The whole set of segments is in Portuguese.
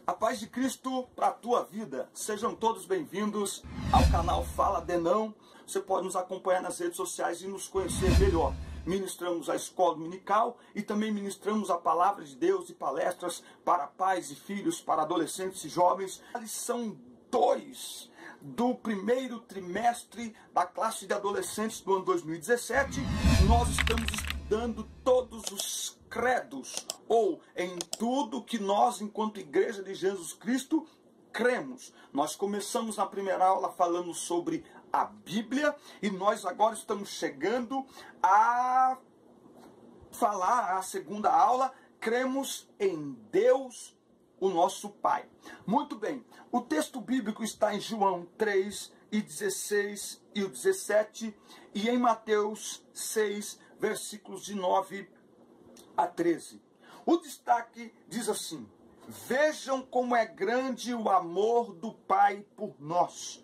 A paz de Cristo para a tua vida. Sejam todos bem-vindos ao canal Fala Denão. Você pode nos acompanhar nas redes sociais e nos conhecer melhor. Ministramos a escola dominical e também ministramos a palavra de Deus e palestras para pais e filhos, para adolescentes e jovens. A lição 2 do primeiro trimestre da classe de adolescentes do ano 2017. Nós estamos estudando todos os credos, ou em tudo que nós, enquanto Igreja de Jesus Cristo, cremos. Nós começamos na primeira aula falando sobre a Bíblia e nós agora estamos chegando a falar a segunda aula, cremos em Deus, o nosso Pai. Muito bem, o texto bíblico está em João 3, e 16 e o 17, e em Mateus 6, versículos de 9 a 13. O destaque diz assim: vejam como é grande o amor do Pai por nós.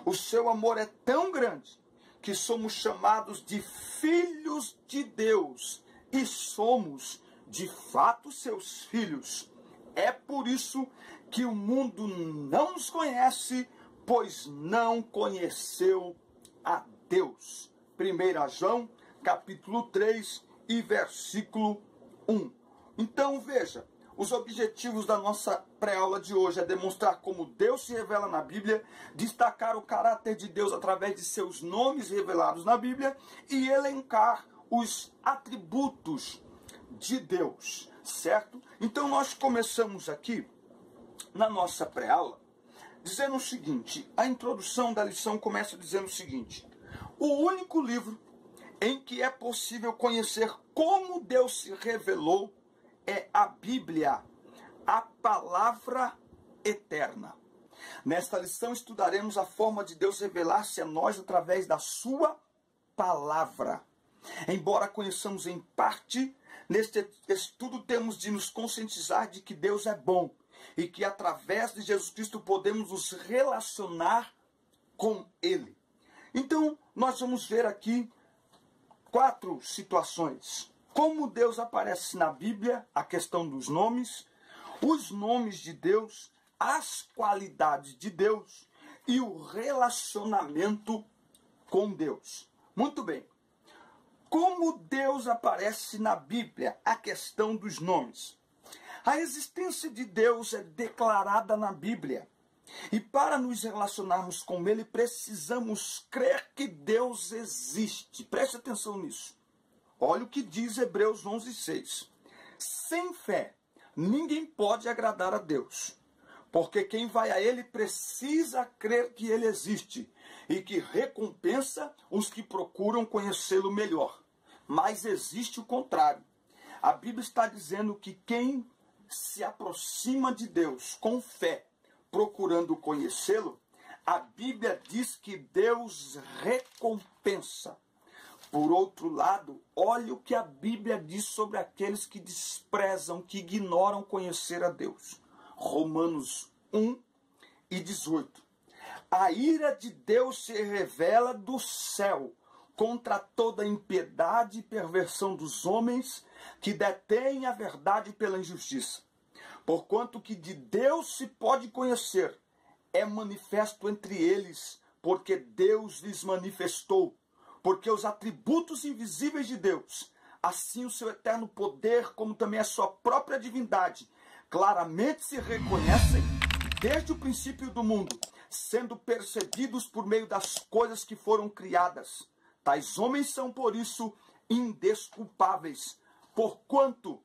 O seu amor é tão grande que somos chamados de filhos de Deus e somos, de fato, seus filhos. É por isso que o mundo não nos conhece, pois não conheceu a Deus. 1 João, capítulo 3 e versículo 1. Então veja, os objetivos da nossa pré-aula de hoje é demonstrar como Deus se revela na Bíblia, destacar o caráter de Deus através de seus nomes revelados na Bíblia e elencar os atributos de Deus, certo? Então nós começamos aqui na nossa pré-aula dizendo o seguinte, a introdução da lição começa dizendo o seguinte: o único livro em que é possível conhecer como Deus se revelou é a Bíblia, a palavra eterna. Nesta lição estudaremos a forma de Deus revelar-se a nós através da sua palavra. Embora conheçamos em parte, neste estudo temos de nos conscientizar de que Deus é bom e que através de Jesus Cristo podemos nos relacionar com Ele. Então, nós vamos ver aqui 4 situações. Como Deus aparece na Bíblia, a questão dos nomes, os nomes de Deus, as qualidades de Deus e o relacionamento com Deus. Muito bem. Como Deus aparece na Bíblia, a questão dos nomes. A existência de Deus é declarada na Bíblia. E para nos relacionarmos com Ele, precisamos crer que Deus existe. Preste atenção nisso. Olha o que diz Hebreus 11:6. Sem fé, ninguém pode agradar a Deus. Porque quem vai a Ele precisa crer que Ele existe e que recompensa os que procuram conhecê-lo melhor. Mas existe o contrário. A Bíblia está dizendo que quem se aproxima de Deus com fé, procurando conhecê-lo, a Bíblia diz que Deus recompensa. Por outro lado, olha o que a Bíblia diz sobre aqueles que desprezam, que ignoram conhecer a Deus. Romanos 1 e 18. A ira de Deus se revela do céu contra toda impiedade e perversão dos homens que detêm a verdade pela injustiça. Porquanto que de Deus se pode conhecer, é manifesto entre eles, porque Deus lhes manifestou. Porque os atributos invisíveis de Deus, assim o seu eterno poder, como também a sua própria divindade, claramente se reconhecem desde o princípio do mundo, sendo percebidos por meio das coisas que foram criadas. Tais homens são, por isso, indesculpáveis, porquanto,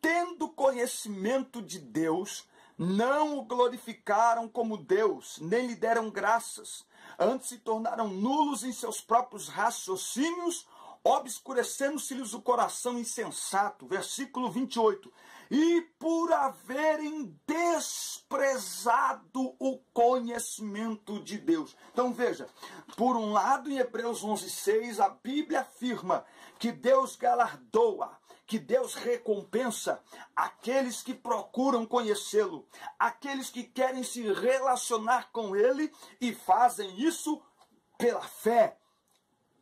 tendo conhecimento de Deus, não o glorificaram como Deus, nem lhe deram graças, antes se tornaram nulos em seus próprios raciocínios, obscurecendo-se-lhes o coração insensato. Versículo 28. E por haverem desprezado o conhecimento de Deus. Então veja, por um lado em Hebreus 11:6, a Bíblia afirma que Deus galardoa, que Deus recompensa aqueles que procuram conhecê-lo, aqueles que querem se relacionar com Ele e fazem isso pela fé,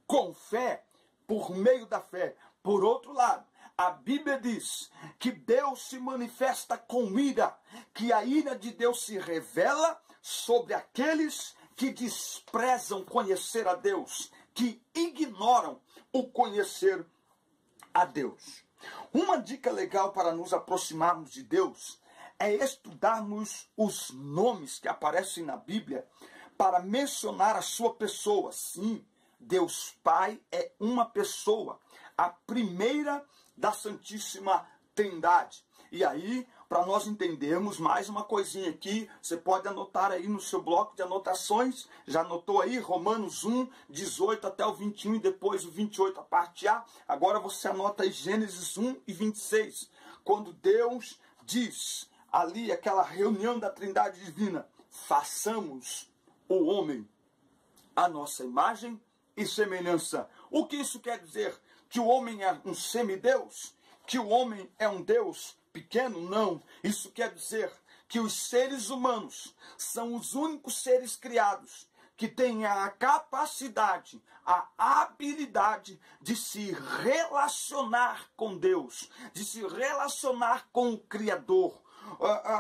com fé, por meio da fé. Por outro lado, A Bíblia diz que Deus se manifesta com ira, que a ira de Deus se revela sobre aqueles que desprezam conhecer a Deus, que ignoram o conhecer a Deus. Uma dica legal para nos aproximarmos de Deus é estudarmos os nomes que aparecem na Bíblia para mencionar a sua pessoa. Sim, Deus Pai é uma pessoa, a primeira da Santíssima Trindade. E aí, para nós entendermos mais uma coisinha aqui, você pode anotar aí no seu bloco de anotações, já anotou aí Romanos 1, 18 até o 21 e depois o 28, a parte A. Agora você anota aí Gênesis 1 e 26, quando Deus diz ali, aquela reunião da Trindade Divina, façamos o homem à nossa imagem e semelhança. O que isso quer dizer? Que o homem é um semideus? Que o homem é um Deus pequeno? Não. Isso quer dizer que os seres humanos são os únicos seres criados que têm a capacidade, a habilidade de se relacionar com Deus, de se relacionar com o Criador.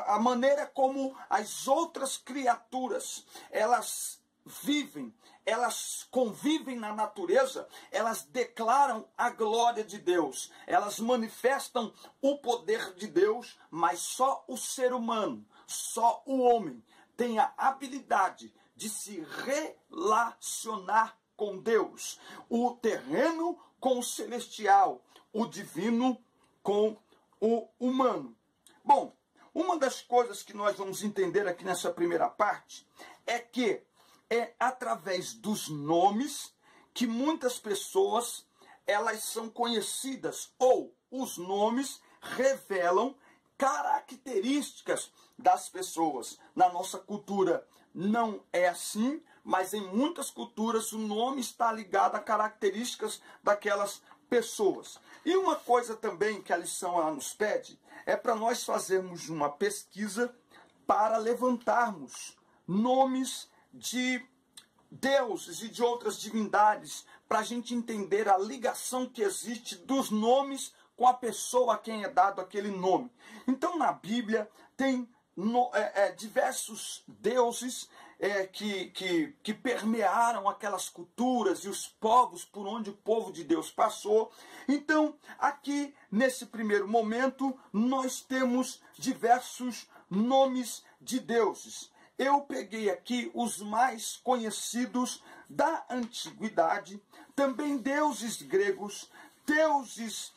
A maneira como as outras criaturas, elas vivem, elas convivem na natureza, elas declaram a glória de Deus, elas manifestam o poder de Deus, mas só o ser humano, só o homem tem a habilidade de se relacionar com Deus, o terreno com o celestial, o divino com o humano. Bom, uma das coisas que nós vamos entender aqui nessa primeira parte é que é através dos nomes que muitas pessoas elas são conhecidas, ou os nomes revelam características das pessoas. Na nossa cultura não é assim, mas em muitas culturas o nome está ligado a características daquelas pessoas. E uma coisa também que a lição ela nos pede é para nós fazermos uma pesquisa para levantarmos nomes de deuses e de outras divindades, para a gente entender a ligação que existe dos nomes com a pessoa a quem é dado aquele nome. Então na Bíblia tem diversos deuses que permearam aquelas culturas e os povos por onde o povo de Deus passou. Então aqui nesse primeiro momento nós temos diversos nomes de deuses. Eu peguei aqui os mais conhecidos da antiguidade, também deuses gregos, deuses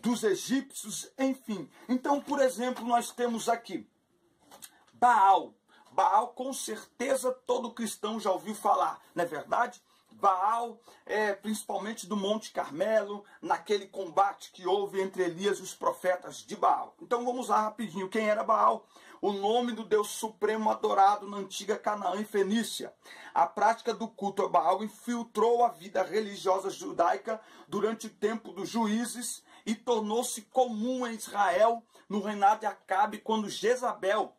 dos egípcios, enfim. Então, por exemplo, nós temos aqui Baal. Baal, com certeza, todo cristão já ouviu falar, não é verdade? Baal, principalmente do Monte Carmelo, naquele combate que houve entre Elias e os profetas de Baal. Então vamos lá rapidinho. Quem era Baal? O nome do Deus Supremo adorado na antiga Canaã e Fenícia. A prática do culto a Baal infiltrou a vida religiosa judaica durante o tempo dos juízes e tornou-se comum em Israel no reinado de Acabe, quando Jezabel,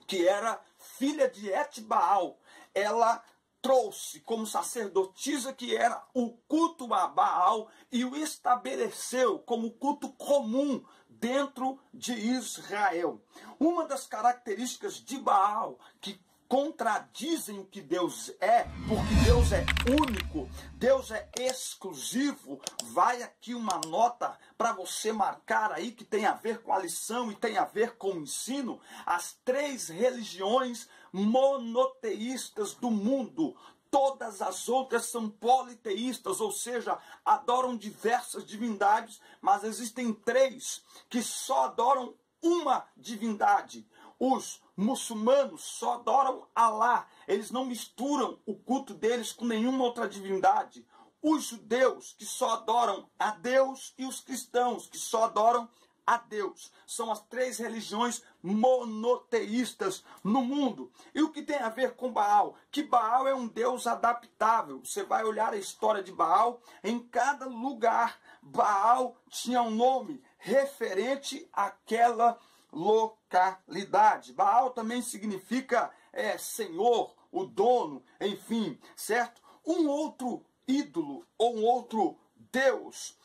que era filha de Etbaal, ela trouxe como sacerdotisa que era o culto a Baal e o estabeleceu como culto comum dentro de Israel. Uma das características de Baal que contradizem o que Deus é, porque Deus é único, Deus é exclusivo. Vai aqui uma nota para você marcar aí que tem a ver com a lição e tem a ver com o ensino. As três religiões monoteístas do mundo, todas as outras são politeístas, ou seja, adoram diversas divindades, mas existem três que só adoram uma divindade. Os muçulmanos só adoram Alá, eles não misturam o culto deles com nenhuma outra divindade. Os judeus, que só adoram a Deus, e os cristãos, que só adoram a Deus. São as três religiões monoteístas no mundo. E o que tem a ver com Baal? Que Baal é um Deus adaptável. Você vai olhar a história de Baal, em cada lugar Baal tinha um nome referente àquela localidade. Baal também significa Senhor, o dono, enfim, certo? Um outro ídolo ou um outro Deus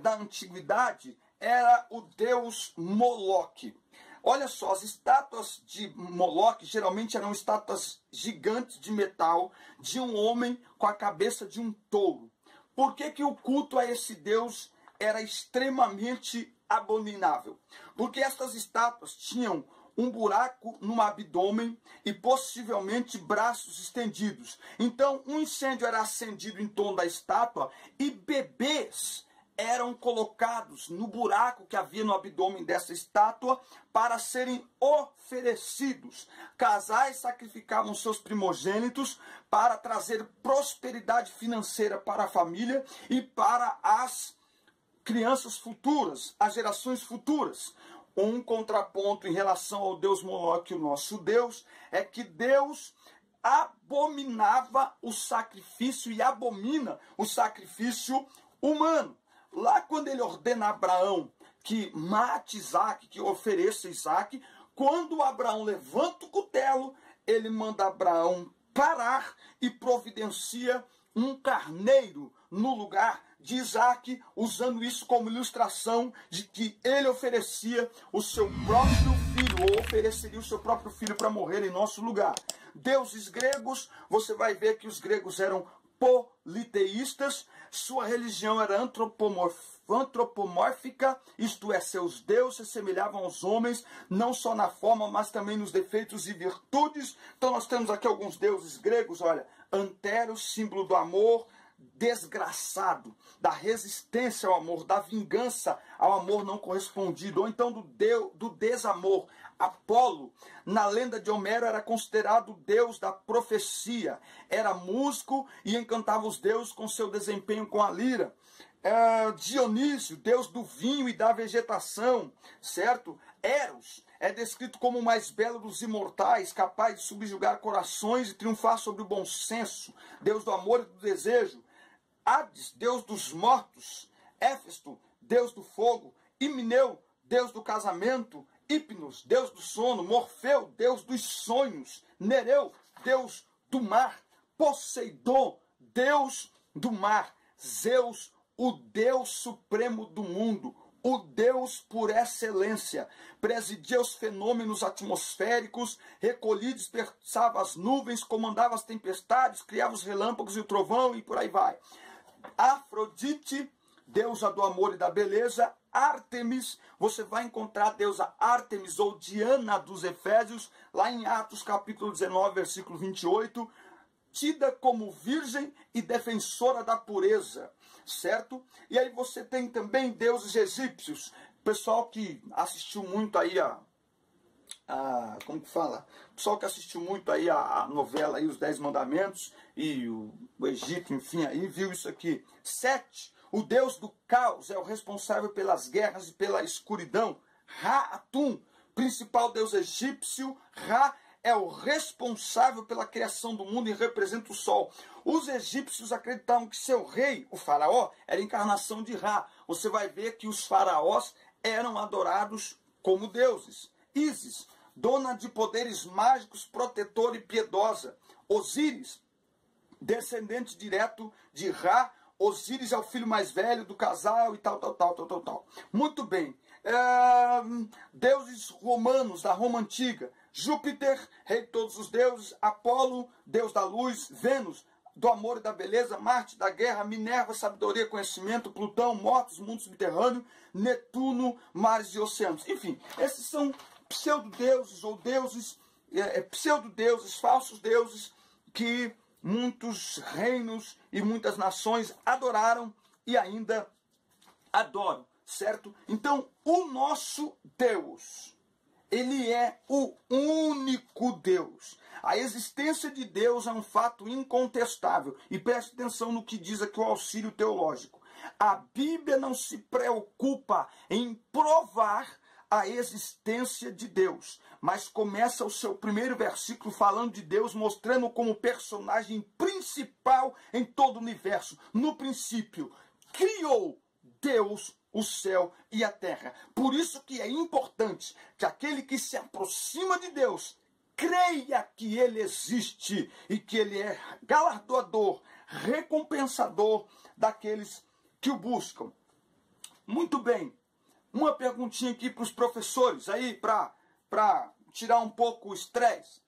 da antiguidade era o deus Moloque. Olha só, as estátuas de Moloque geralmente eram estátuas gigantes de metal de um homem com a cabeça de um touro. Por que que o culto a esse deus era extremamente abominável? Porque estas estátuas tinham um buraco no abdômen e possivelmente braços estendidos. Então, um incêndio era acendido em torno da estátua e bebês eram colocados no buraco que havia no abdômen dessa estátua para serem oferecidos. Casais sacrificavam seus primogênitos para trazer prosperidade financeira para a família e para as crianças futuras, as gerações futuras. Um contraponto em relação ao Deus Moloque, o nosso Deus, é que Deus abominava o sacrifício e abomina o sacrifício humano. Lá quando ele ordena a Abraão que mate Isaac, que ofereça Isaac, quando Abraão levanta o cutelo, ele manda Abraão parar e providencia um carneiro no lugar de Isaac, usando isso como ilustração de que ele oferecia o seu próprio filho, ou ofereceria o seu próprio filho para morrer em nosso lugar. Deuses gregos, você vai ver que os gregos eram politeístas, sua religião era antropomórfica, isto é, seus deuses se semelhavam aos homens, não só na forma, mas também nos defeitos e virtudes. Então nós temos aqui alguns deuses gregos, olha, Antero, símbolo do amor, desgraçado, da resistência ao amor, da vingança ao amor não correspondido, ou então do desamor. Apolo, na lenda de Homero, era considerado o deus da profecia, era músico e encantava os deuses com seu desempenho com a lira. Dionísio, deus do vinho e da vegetação, certo? Eros é descrito como o mais belo dos imortais, capaz de subjugar corações e triunfar sobre o bom senso, deus do amor e do desejo. Hades, deus dos mortos. Éfesto, deus do fogo. Himeneu, deus do casamento. Hipnos, deus do sono. Morfeu, deus dos sonhos. Nereu, deus do mar. Poseidon, deus do mar. Zeus, o deus supremo do mundo, o Deus por excelência, presidia os fenômenos atmosféricos, recolhia e dispersava as nuvens, comandava as tempestades, criava os relâmpagos e o trovão e por aí vai. Afrodite, deusa do amor e da beleza. Ártemis, você vai encontrar a deusa Ártemis ou Diana dos Efésios, lá em Atos capítulo 19, versículo 28, tida como virgem e defensora da pureza, certo? E aí você tem também deuses egípcios, pessoal que assistiu muito aí como que fala? Pessoal que assistiu muito aí a novela aí, Os 10 Mandamentos e o Egito, enfim, aí viu isso aqui. Sete, o deus do caos, é o responsável pelas guerras e pela escuridão. Ra-Atum, principal deus egípcio. Ra é o responsável pela criação do mundo e representa o sol. Os egípcios acreditavam que seu rei, o faraó, era a encarnação de Ra. Você vai ver que os faraós eram adorados como deuses. Ísis, dona de poderes mágicos, protetora e piedosa. Osíris, descendente direto de Ra. Osíris é o filho mais velho do casal e tal. Muito bem. Deuses romanos da Roma Antiga. Júpiter, rei de todos os deuses. Apolo, deus da luz. Vênus, do amor e da beleza. Marte, da guerra. Minerva, sabedoria e conhecimento. Plutão, mortos, mundo subterrâneo. Netuno, mares e oceanos. Enfim, esses são pseudo-deuses ou deuses, pseudo-deuses, falsos deuses que muitos reinos e muitas nações adoraram e ainda adoram, certo? Então, o nosso Deus, ele é o único Deus. A existência de Deus é um fato incontestável. E preste atenção no que diz aqui o auxílio teológico. A Bíblia não se preocupa em provar a existência de Deus, mas começa o seu primeiro versículo falando de Deus, mostrando como personagem principal em todo o universo. No princípio, criou Deus o céu e a terra. Por isso que é importante que aquele que se aproxima de Deus creia que ele existe e que ele é galardoador, recompensador daqueles que o buscam. Muito bem. Uma perguntinha aqui para os professores, aí para tirar um pouco o estresse.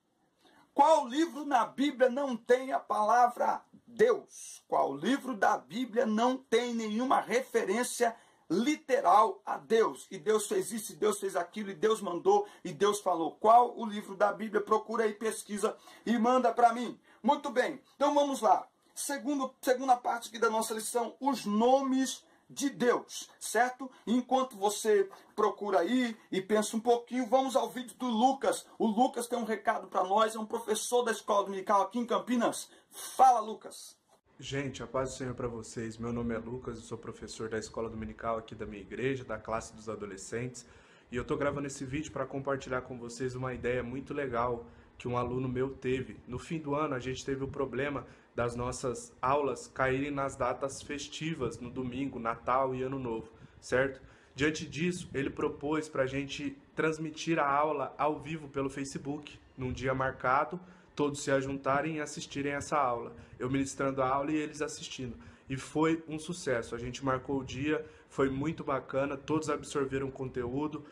Qual livro na Bíblia não tem a palavra Deus? Qual livro da Bíblia não tem nenhuma referência literal a Deus? E Deus fez isso, e Deus fez aquilo, e Deus mandou, e Deus falou. Qual o livro da Bíblia? Procura aí, pesquisa e manda para mim. Muito bem, então vamos lá. Segunda parte aqui da nossa lição, os nomes de Deus, certo? Enquanto você procura aí e pensa um pouquinho, vamos ao vídeo do Lucas. O Lucas tem um recado para nós, é um professor da escola dominical aqui em Campinas. Fala, Lucas. Gente, a paz do Senhor para vocês. Meu nome é Lucas, eu sou professor da escola dominical aqui da minha igreja, da classe dos adolescentes. E eu tô gravando esse vídeo para compartilhar com vocês uma ideia muito legal que um aluno meu teve. No fim do ano, a gente teve o problema das nossas aulas caírem nas datas festivas, no domingo, Natal e Ano Novo, certo? Diante disso, ele propôs para a gente transmitir a aula ao vivo pelo Facebook, num dia marcado, todos se ajuntarem e assistirem essa aula. Eu ministrando a aula e eles assistindo. E foi um sucesso. A gente marcou o dia, foi muito bacana, todos absorveram o conteúdo,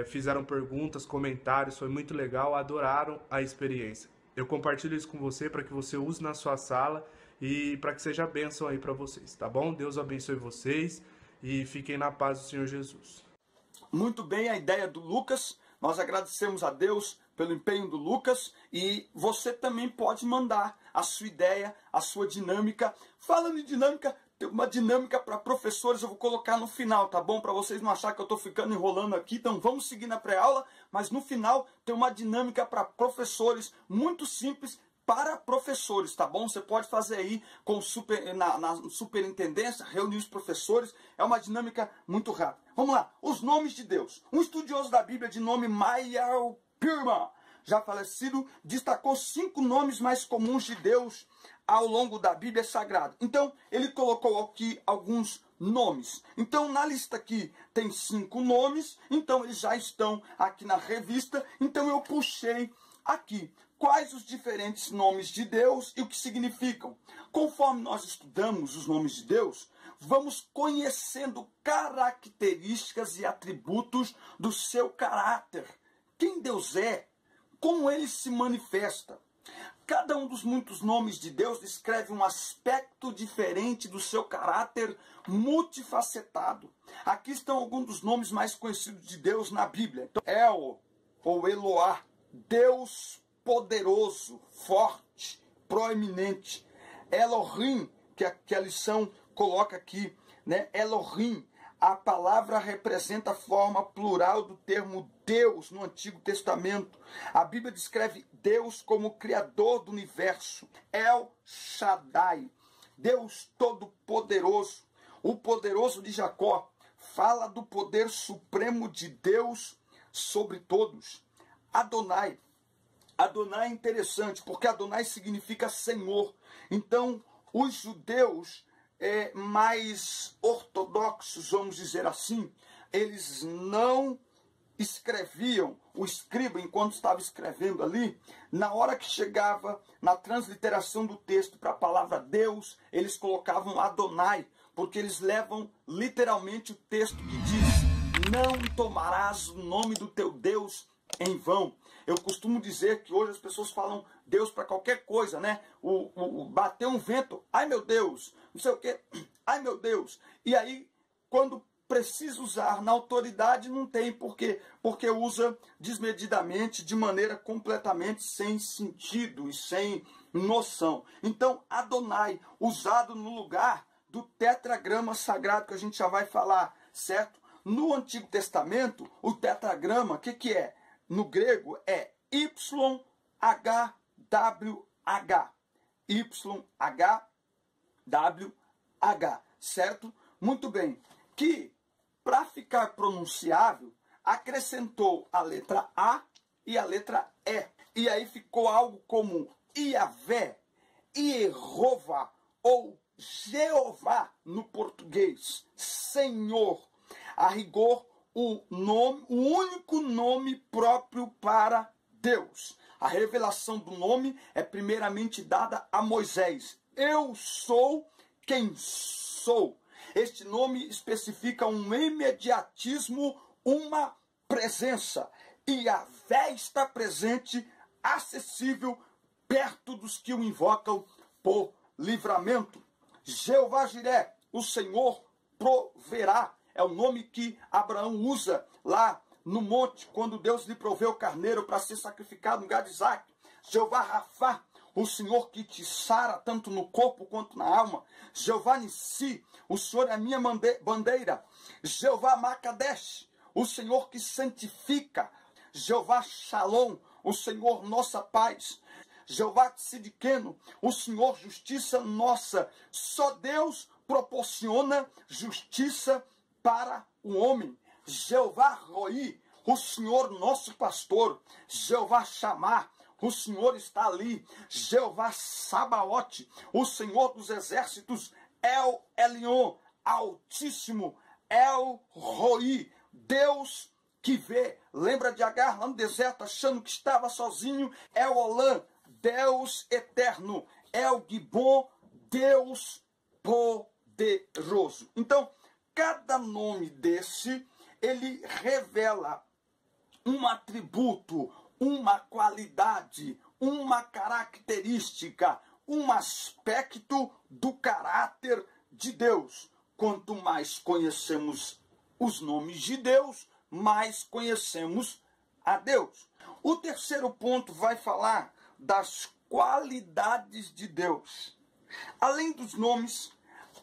fizeram perguntas, comentários, foi muito legal, adoraram a experiência. Eu compartilho isso com você para que você use na sua sala e para que seja bênção aí para vocês, tá bom? Deus abençoe vocês e fiquem na paz do Senhor Jesus. Muito bem a ideia do Lucas. Nós agradecemos a Deus pelo empenho do Lucas e você também pode mandar a sua ideia, a sua dinâmica. Falando em dinâmica, tem uma dinâmica para professores, eu vou colocar no final, tá bom? Para vocês não acharem que eu estou ficando enrolando aqui, então vamos seguir na pré-aula, mas no final tem uma dinâmica para professores, muito simples, para professores, tá bom? Você pode fazer aí com na superintendência, reunir os professores, é uma dinâmica muito rápida. Vamos lá, os nomes de Deus. Um estudioso da Bíblia de nome Mayal Pirma, já falecido, destacou 5 nomes mais comuns de Deus ao longo da Bíblia Sagrada. Então, ele colocou aqui alguns nomes. Então, na lista aqui tem 5 nomes, então eles já estão aqui na revista, então eu puxei aqui quais os diferentes nomes de Deus e o que significam. Conforme nós estudamos os nomes de Deus, vamos conhecendo características e atributos do seu caráter. Quem Deus é, como ele se manifesta. Cada um dos muitos nomes de Deus descreve um aspecto diferente do seu caráter multifacetado. Aqui estão alguns dos nomes mais conhecidos de Deus na Bíblia. Então, El, ou Eloá, Deus poderoso, forte, proeminente. Elohim, que a lição coloca aqui, né? Elohim, a palavra representa a forma plural do termo Deus no Antigo Testamento. A Bíblia descreve Deus como Criador do universo. El Shaddai, Deus Todo-Poderoso. O poderoso de Jacó fala do poder supremo de Deus sobre todos. Adonai. Adonai é interessante, porque Adonai significa Senhor. Então, os judeus mais ortodoxos, vamos dizer assim, eles não escreviam, o escriba, enquanto estava escrevendo ali, na hora que chegava na transliteração do texto para a palavra Deus, eles colocavam Adonai, porque eles levam literalmente o texto que diz: não tomarás o nome do teu Deus em vão. Eu costumo dizer que hoje as pessoas falam Deus para qualquer coisa, né? Bateu um vento, ai meu Deus, não sei o que, ai meu Deus. E aí, quando precisa usar na autoridade, não tem porquê, porque usa desmedidamente, de maneira completamente sem sentido e sem noção. Então, Adonai, usado no lugar do tetragrama sagrado, que a gente já vai falar, certo? No Antigo Testamento, o tetragrama, o que é? No grego é YHWH. YHWH, certo? Muito bem. Que, para ficar pronunciável, acrescentou a letra A e a letra E. E aí ficou algo como Iavé, Iehová ou Jeová no português. Senhor. A rigor, o único nome próprio para Deus. A revelação do nome é primeiramente dada a Moisés. Eu sou quem sou. Este nome especifica um imediatismo, uma presença. E Yahvé está presente, acessível, perto dos que o invocam por livramento. Jeová Jiré, o Senhor proverá. É o nome que Abraão usa lá no monte, quando Deus lhe proveu o carneiro para ser sacrificado no lugar de Isaac. Jeová Rafá, o Senhor que te sara tanto no corpo quanto na alma. Jeová Nissi, o Senhor é a minha bandeira. Jeová Macadesh, o Senhor que santifica. Jeová Shalom, o Senhor nossa paz. Jeová Tzidkenu, o Senhor justiça nossa. Só Deus proporciona justiça para o homem. Jeová Roi, o Senhor nosso pastor. Jeová Chamar, o Senhor está ali. Jeová Sabaote, o Senhor dos exércitos. El Elyon, Altíssimo. El Roi, Deus que vê. Lembra de Agar lá no deserto, achando que estava sozinho? El Olã, Deus eterno. El Gibon, Deus poderoso. Então, cada nome desse, ele revela um atributo, uma qualidade, uma característica, um aspecto do caráter de Deus. Quanto mais conhecemos os nomes de Deus, mais conhecemos a Deus. O terceiro ponto vai falar das qualidades de Deus. Além dos nomes,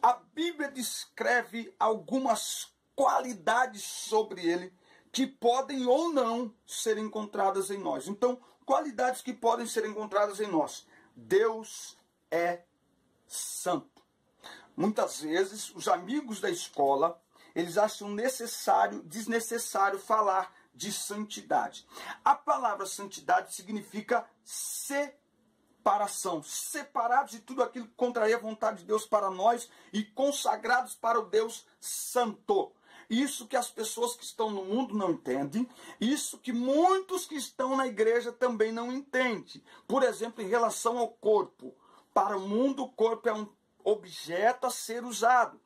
a Bíblia descreve algumas qualidades sobre ele que podem ou não ser encontradas em nós. Então, qualidades que podem ser encontradas em nós. Deus é santo. Muitas vezes, os amigos da escola, eles acham desnecessário falar de santidade. A palavra santidade significa separação, separados de tudo aquilo que contraria a vontade de Deus para nós e consagrados para o Deus santo. Isso que as pessoas que estão no mundo não entendem, isso que muitos que estão na igreja também não entendem. Por exemplo, em relação ao corpo. Para o mundo, o corpo é um objeto a ser usado.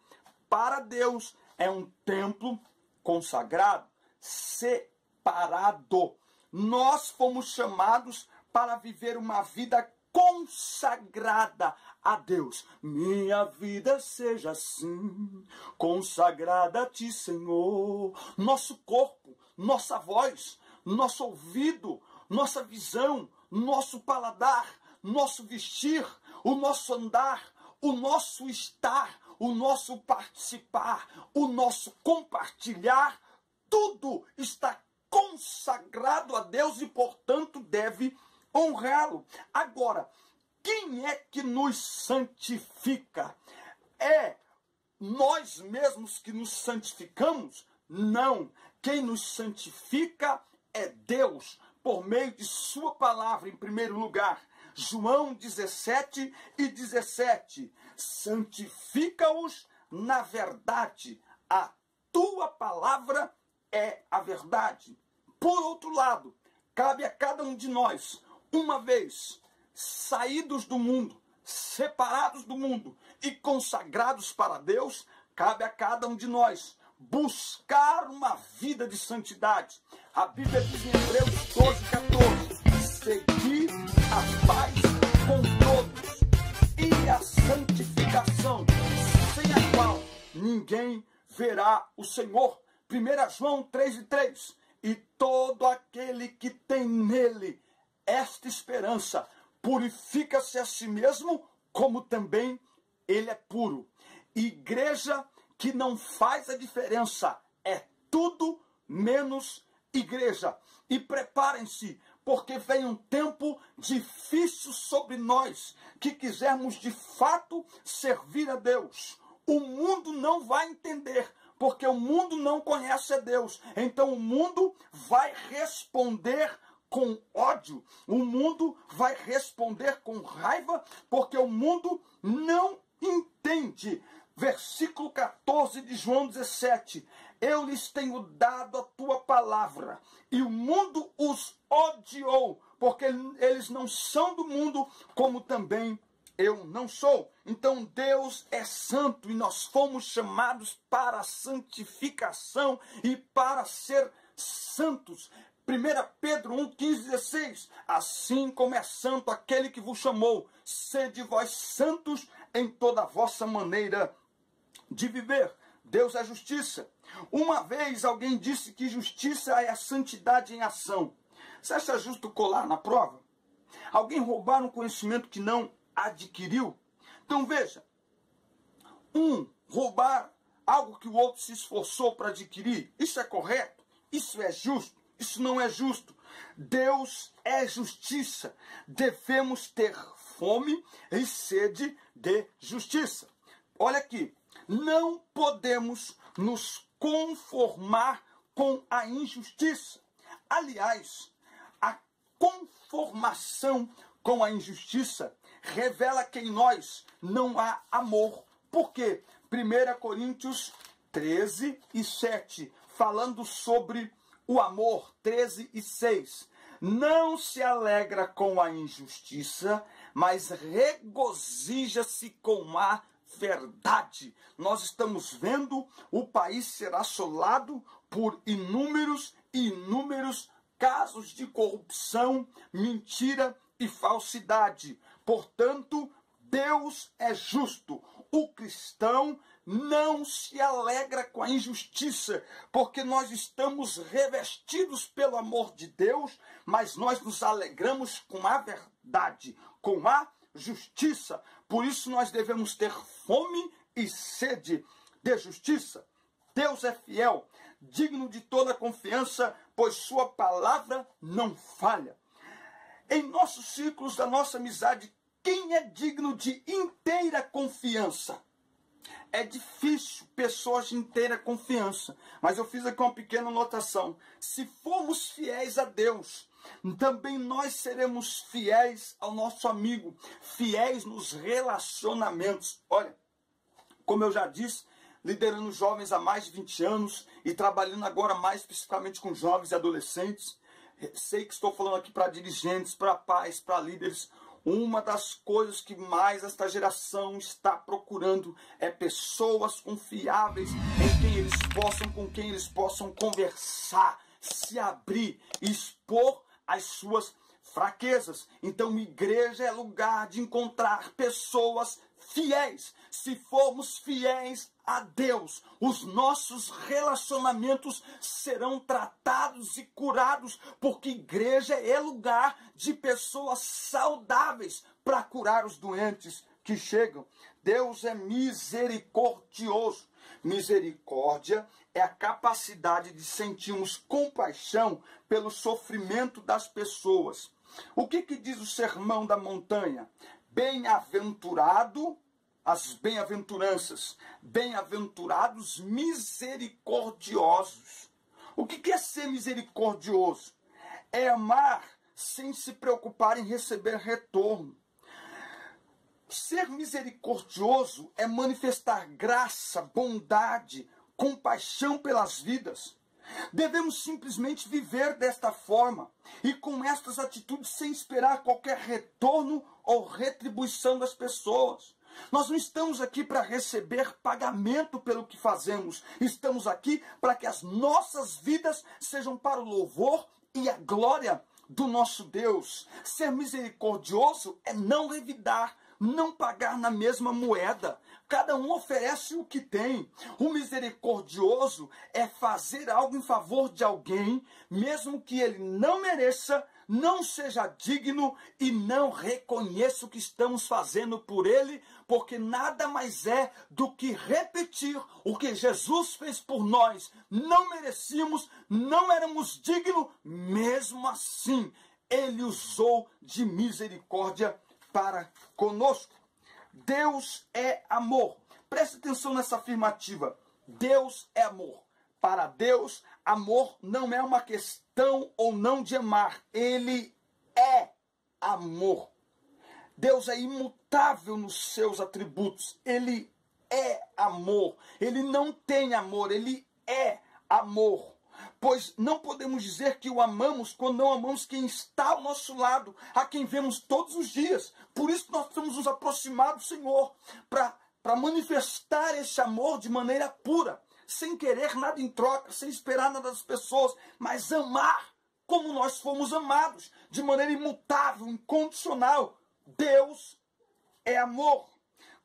Para Deus, é um templo consagrado, separado. Nós fomos chamados para viver uma vida consagrada a Deus. Minha vida seja assim, consagrada a Ti, Senhor. Nosso corpo, nossa voz, nosso ouvido, nossa visão, nosso paladar, nosso vestir, o nosso andar, o nosso estar, o nosso participar, o nosso compartilhar, tudo está consagrado a Deus e, portanto, deve honrá-lo. Agora, quem é que nos santifica? É nós mesmos que nos santificamos? Não. Quem nos santifica é Deus, por meio de sua palavra, em primeiro lugar. João 17:17. Santifica-os na verdade. A tua palavra é a verdade. Por outro lado, cabe a cada um de nós, uma vez saídos do mundo, separados do mundo e consagrados para Deus, cabe a cada um de nós buscar uma vida de santidade. A Bíblia diz em Hebreus 12:14, seguir a paz com todos e a santificação, sem a qual ninguém verá o Senhor. 1 João 3:3, e todo aquele que tem nele esta esperança purifica-se a si mesmo, como também ele é puro. Igreja que não faz a diferença é tudo menos igreja. E preparem-se, porque vem um tempo difícil sobre nós, que quisermos de fato servir a Deus. O mundo não vai entender, porque o mundo não conhece a Deus. Então o mundo vai responder com ódio, o mundo vai responder com raiva, porque o mundo não entende. Versículo 14 de João 17. Eu lhes tenho dado a tua palavra, e o mundo os odiou, porque eles não são do mundo, como também eu não sou. Então Deus é santo e nós fomos chamados para a santificação e para ser santos. 1 Pedro 1, 15, 16. Assim como é santo aquele que vos chamou, sede vós santos em toda a vossa maneira de viver. Deus é justiça. Uma vez alguém disse que justiça é a santidade em ação. Você acha justo colar na prova? Alguém roubar um conhecimento que não adquiriu? Então veja, roubar algo que o outro se esforçou para adquirir, isso é correto? Isso é justo? Isso não é justo. Deus é justiça. Devemos ter fome e sede de justiça. Olha aqui, não podemos nos conformar com a injustiça. Aliás, a conformação com a injustiça revela que em nós não há amor. Por quê? 1 Coríntios 13 e 7, falando sobre o amor, 13 e 6. Não se alegra com a injustiça, mas regozija-se com a verdade. Nós estamos vendo o país ser assolado por inúmeros casos de corrupção, mentira e falsidade. Portanto, Deus é justo. O cristão não se alegra com a injustiça, porque nós estamos revestidos pelo amor de Deus, mas nós nos alegramos com a verdade, com a justiça. Por isso nós devemos ter fome e sede de justiça. Deus é fiel, digno de toda confiança, pois sua palavra não falha. Em nossos círculos da nossa amizade, quem é digno de inteira confiança? É difícil pessoas de inteira confiança, mas eu fiz aqui uma pequena anotação. Se formos fiéis a Deus, também nós seremos fiéis ao nosso amigo, fiéis nos relacionamentos. Olha, como eu já disse, liderando jovens há mais de 20 anos e trabalhando agora mais especificamente com jovens e adolescentes. Sei que estou falando aqui para dirigentes, para pais, para líderes. Uma das coisas que mais esta geração está procurando é pessoas confiáveis com quem eles possam conversar, se abrir, expor as suas fraquezas. Então, igreja é lugar de encontrar pessoas fiéis. Se formos fiéis a Deus, os nossos relacionamentos serão tratados e curados, porque igreja é lugar de pessoas saudáveis para curar os doentes que chegam. Deus é misericordioso. Misericórdia é a capacidade de sentirmos compaixão pelo sofrimento das pessoas. O que diz o Sermão da Montanha? Bem-aventurado, as bem-aventuranças, bem-aventurados misericordiosos. O que é ser misericordioso? É amar sem se preocupar em receber retorno. Ser misericordioso é manifestar graça, bondade, compaixão pelas vidas. Devemos simplesmente viver desta forma e com estas atitudes sem esperar qualquer retorno ou retribuição das pessoas. Nós não estamos aqui para receber pagamento pelo que fazemos. Estamos aqui para que as nossas vidas sejam para o louvor e a glória do nosso Deus. Ser misericordioso é não revidar, não pagar na mesma moeda. Cada um oferece o que tem. O misericordioso é fazer algo em favor de alguém, mesmo que ele não mereça, não seja digno e não reconheça o que estamos fazendo por ele, porque nada mais é do que repetir o que Jesus fez por nós. Não merecíamos, não éramos dignos, mesmo assim, ele usou de misericórdia para conosco. Deus é amor. Preste atenção nessa afirmativa. Deus é amor. Para Deus, amor não é uma questão ou não de amar. Ele é amor. Deus é imutável nos seus atributos. Ele é amor. Ele não tem amor, ele é amor. Pois não podemos dizer que o amamos quando não amamos quem está ao nosso lado, a quem vemos todos os dias. Por isso nós precisamos nos aproximar do Senhor, para manifestar esse amor de maneira pura, sem querer nada em troca, sem esperar nada das pessoas, mas amar como nós fomos amados, de maneira imutável, incondicional. Deus é amor.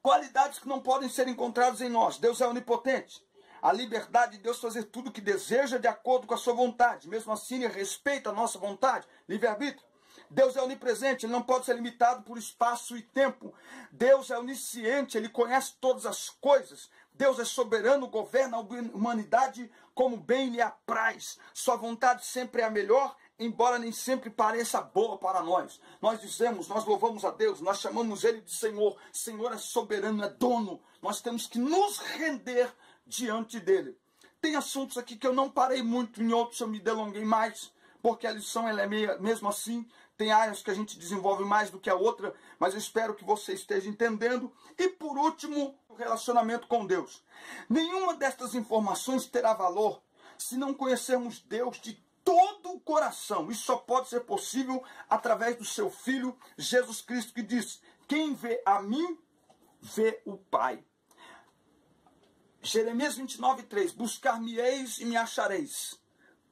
Qualidades que não podem ser encontradas em nós. Deus é onipotente. A liberdade de Deus fazer tudo o que deseja de acordo com a sua vontade. Mesmo assim, ele respeita a nossa vontade, livre-arbítrio. Deus é onipresente, ele não pode ser limitado por espaço e tempo. Deus é onisciente, ele conhece todas as coisas. Deus é soberano, governa a humanidade como bem lhe apraz. Sua vontade sempre é a melhor, embora nem sempre pareça boa para nós. Nós dizemos, nós louvamos a Deus, nós chamamos ele de Senhor. Senhor é soberano, é dono. Nós temos que nos render diante dele. Tem assuntos aqui que eu não parei muito, em outros eu me delonguei mais, porque a lição ela é mesmo assim. Tem áreas que a gente desenvolve mais do que a outra, mas eu espero que você esteja entendendo. E por último, o relacionamento com Deus. Nenhuma destas informações terá valor se não conhecermos Deus de todo o coração. Isso só pode ser possível através do seu Filho, Jesus Cristo, que diz: quem vê a mim, vê o Pai. Jeremias 29:3, buscar-me-eis e me achareis,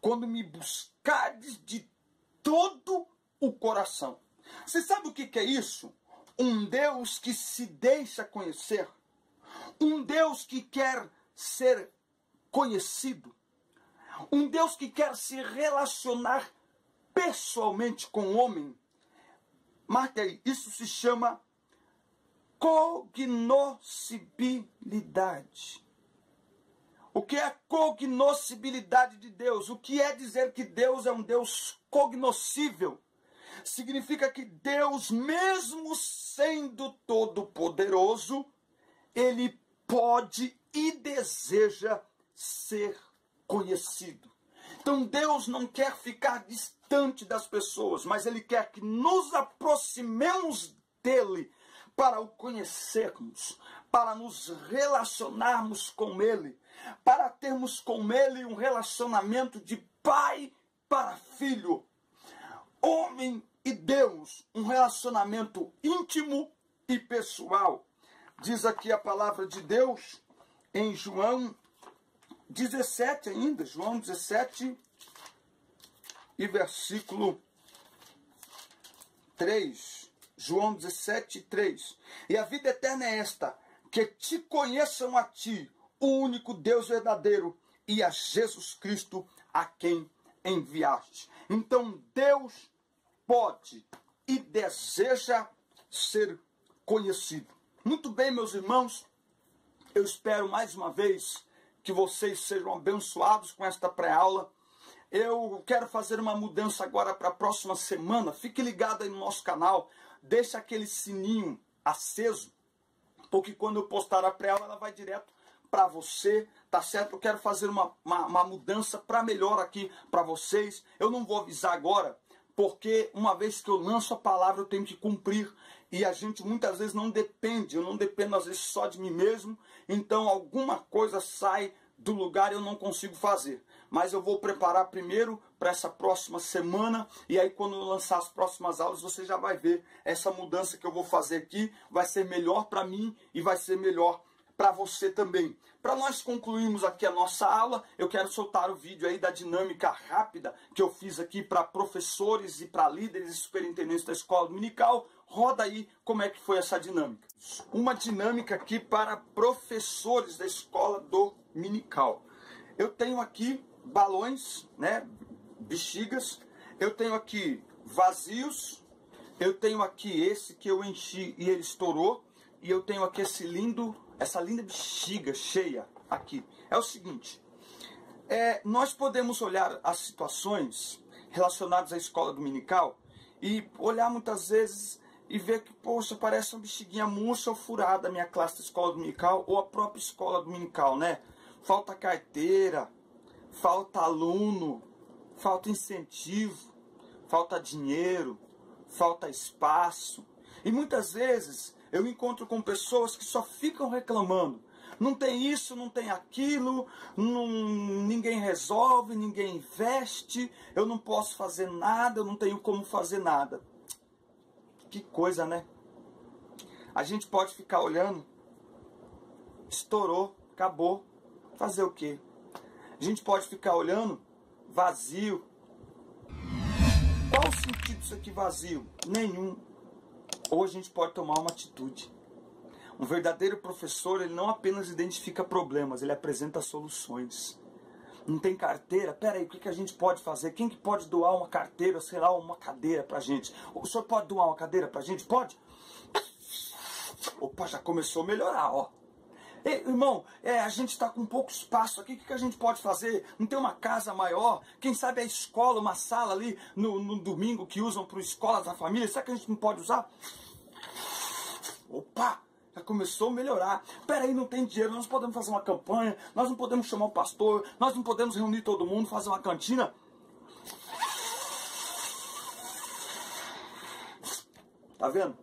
quando me buscardes de todo o coração. Você sabe o que é isso? Um Deus que se deixa conhecer, um Deus que quer ser conhecido, um Deus que quer se relacionar pessoalmente com o homem. Marque aí, isso se chama cognoscibilidade. O que é a cognoscibilidade de Deus? O que é dizer que Deus é um Deus cognoscível? Significa que Deus, mesmo sendo todo-poderoso, ele pode e deseja ser conhecido. Então Deus não quer ficar distante das pessoas, mas ele quer que nos aproximemos dele para o conhecermos, para nos relacionarmos com ele, para termos com ele um relacionamento de pai para filho, homem e Deus, um relacionamento íntimo e pessoal. Diz aqui a palavra de Deus em João 17 ainda, João 17 e versículo 3. João 17, 3. E a vida eterna é esta, que te conheçam a ti, o único Deus verdadeiro, e a Jesus Cristo, a quem enviaste. Então Deus pode e deseja ser conhecido. Muito bem, meus irmãos, eu espero mais uma vez que vocês sejam abençoados com esta pré-aula. Eu quero fazer uma mudança agora para a próxima semana. Fique ligado aí no nosso canal. Deixa aquele sininho aceso, porque quando eu postar a pré-aula, ela vai direto para você, tá certo? Eu quero fazer uma mudança para melhor aqui para vocês. Eu não vou avisar agora, porque uma vez que eu lanço a palavra, eu tenho que cumprir. E a gente muitas vezes não depende, eu não dependo às vezes só de mim mesmo. Então alguma coisa sai do lugar e eu não consigo fazer. Mas eu vou preparar primeiro para essa próxima semana. E aí quando eu lançar as próximas aulas, você já vai ver essa mudança que eu vou fazer aqui. Vai ser melhor para mim e vai ser melhor para você também. Para nós concluirmos aqui a nossa aula, eu quero soltar o vídeo aí da dinâmica rápida que eu fiz aqui para professores e para líderes e superintendentes da escola dominical. Roda aí como é que foi essa dinâmica. Uma dinâmica aqui para professores da escola dominical. Eu tenho aqui balões, né, bexigas. Eu tenho aqui vazios. Eu tenho aqui esse que eu enchi e ele estourou. E eu tenho aqui essa linda bexiga cheia aqui. É o seguinte, nós podemos olhar as situações relacionadas à escola dominical e olhar muitas vezes e ver que, poxa, parece uma bexiguinha murcha ou furada a minha classe da escola dominical ou a própria escola dominical, né? Falta carteira, falta aluno, falta incentivo, falta dinheiro, falta espaço. E muitas vezes eu encontro com pessoas que só ficam reclamando. Não tem isso, não tem aquilo, ninguém resolve, ninguém investe, eu não posso fazer nada, eu não tenho como fazer nada. Que coisa, né? A gente pode ficar olhando, estourou, acabou, fazer o quê? A gente pode ficar olhando, vazio. Qual o sentido disso aqui vazio? Nenhum. Ou a gente pode tomar uma atitude. Um verdadeiro professor, ele não apenas identifica problemas, ele apresenta soluções. Não tem carteira? Peraí, o que a gente pode fazer? Quem que pode doar uma carteira, sei lá, uma cadeira pra gente? O senhor pode doar uma cadeira pra gente? Pode? Opa, já começou a melhorar, ó. Ei, irmão, a gente está com pouco espaço aqui, o que a gente pode fazer? Não tem uma casa maior? Quem sabe a escola, uma sala ali no domingo que usam para escola da família, será que a gente não pode usar? Opa, já começou a melhorar. Peraí, não tem dinheiro, nós não podemos fazer uma campanha, nós não podemos chamar o pastor, nós não podemos reunir todo mundo, fazer uma cantina. Tá vendo?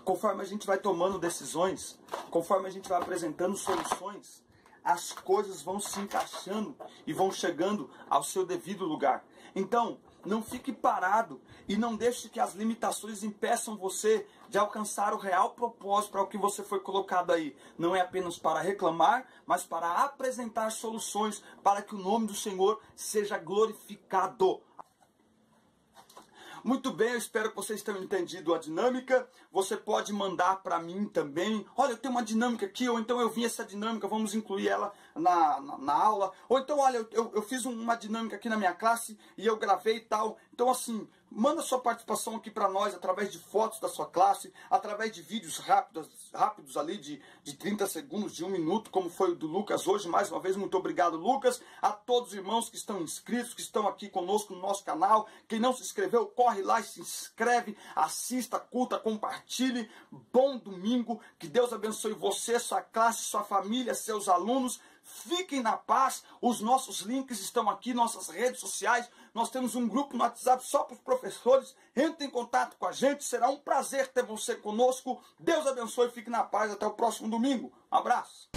Conforme a gente vai tomando decisões, conforme a gente vai apresentando soluções, as coisas vão se encaixando e vão chegando ao seu devido lugar. Então, não fique parado e não deixe que as limitações impeçam você de alcançar o real propósito para o que você foi colocado aí. Não é apenas para reclamar, mas para apresentar soluções para que o nome do Senhor seja glorificado. Muito bem, eu espero que vocês tenham entendido a dinâmica. Você pode mandar para mim também. Olha, eu tenho uma dinâmica aqui, ou então eu vi essa dinâmica, vamos incluir ela na aula. Ou então, olha, eu fiz uma dinâmica aqui na minha classe e eu gravei e tal. Então, assim, manda sua participação aqui para nós através de fotos da sua classe, através de vídeos rápidos ali de 30 segundos, de 1 minuto, como foi o do Lucas hoje. Mais uma vez, muito obrigado, Lucas. A todos os irmãos que estão inscritos, que estão aqui conosco no nosso canal. Quem não se inscreveu, corre lá e se inscreve, assista, curta, compartilhe. Bom domingo, que Deus abençoe você, sua classe, sua família, seus alunos. Fiquem na paz, os nossos links estão aqui, nossas redes sociais. Nós temos um grupo no WhatsApp só para os professores. Entre em contato com a gente, será um prazer ter você conosco. Deus abençoe, fique na paz, até o próximo domingo. Um abraço.